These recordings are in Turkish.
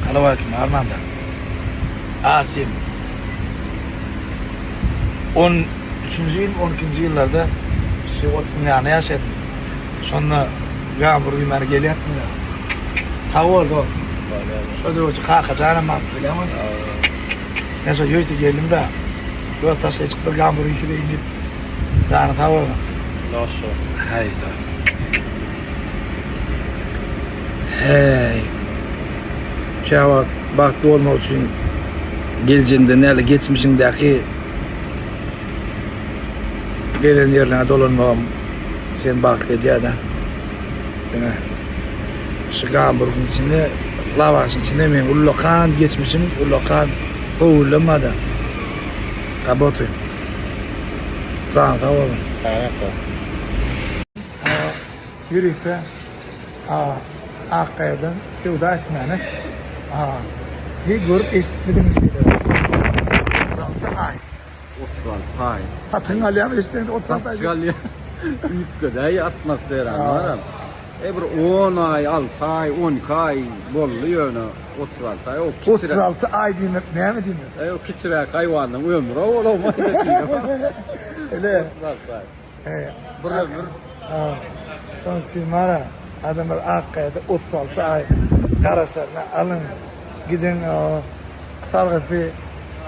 Aleyküm Armanda. Asim. 13-cü yıl, 12-nji yıllarda şu 30 ýaly ýaşadym. Şonda gambur ýymary gelýärdim ya. Ha boldy. Şöyle o kaka canım var bilemem. Ben şu yürüdü geldim de yol taşla çıktı gambur içine inip canı tavır. Nasıl? Hayda. Hey. Şava baktı olmak için geleceğinde neyle geçmişindeki gelen yerlerine dolanmam sen bak ediyor da. Yani şu gamburun içinde lavasın içinde men ullokan geçmişim ullokan kovulamadı. Kabotuyum. Sağ ol. Evet. Yürüyüşte Akkaya'dan Sevda etmeni bir grup estikledim şeyler. 36 ay. 36 ay. Hatın alyam estikledim 36 ay. Galya. Ülkede atmosfer anlarım. Bir 10 ay, 6 ay, 12 ay bolluyor 36 ay. 36 ay demek ne mi demek? O küçük hayvanın ömrü olamaz diyor. Öyle. 36 ay. Bir ömür. Son silmara adamlar Akkaya'da 36 ay karasarına alın gidin o Sargıfı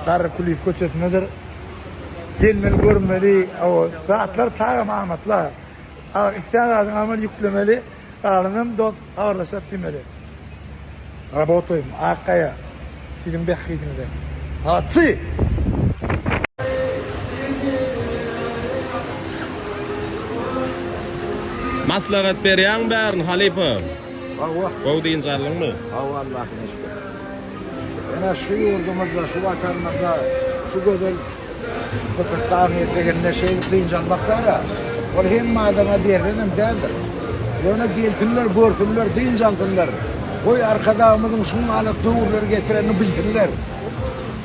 Darı Kulif köçesindedir. Gelmeli görmeli o saatler tağı Mahmutlar. İstihadın amal yüklemeli. Dağlanım dost ağırlaşıp demeli. Rabotoyum Akkaya Silim Bekhi'dinde. Hatsi! Maslahat berýän bärin halipa. Hava. Gowy dinçarlygymy? Hava Allah'ın eşki. Yana şu yurdumuzda, şu vatanımızda, şu gözel köpeklerin yeteğinde şeylik dinçalmak var ya. O hem adama derlenim derdir. Yana gelsinler, görsünler, dinçalsınlar. Koy arkadağımızın şunu alıp doğruları getireni bilsinler.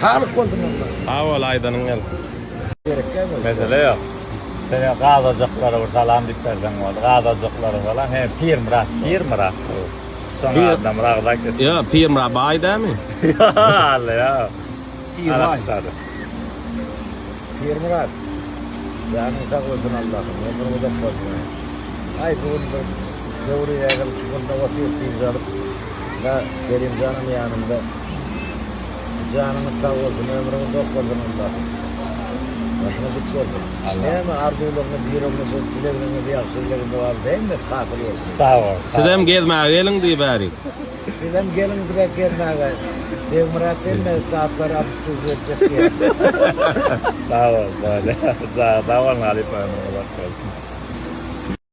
Sağlık oldun onlar. Awal aýdanyň gel. Mesele yok. Seni gazocukları ortalan diplerden oldu. Gazocukları falan hem pirmrak. Sonra adam rağda kesin. Ya pirmra baý dämi? Allah ya. Alaksadı. Pir Murat. Yani sağ olsun Allah'ım. Ömrümü de bozma. Ay bugün doğruya yakın çıkında vakit dinçalıp da benim canım yanımda. Canımı sağ olsun. Ömrümü de bozma Allah'ım. Başına git gördüm. Hem arzularını, biyolarını, bileğini, biyaksızlarını var değil mi? Kafir olsun. Sağ ol. Sizem gezmäge geliň diýip bäri. Sizem gelin direk gelmäge. Dev Murat emme saatlar atışsız edecek diye. Sağ ol. Sağ ol. Sağ ol. Halipa.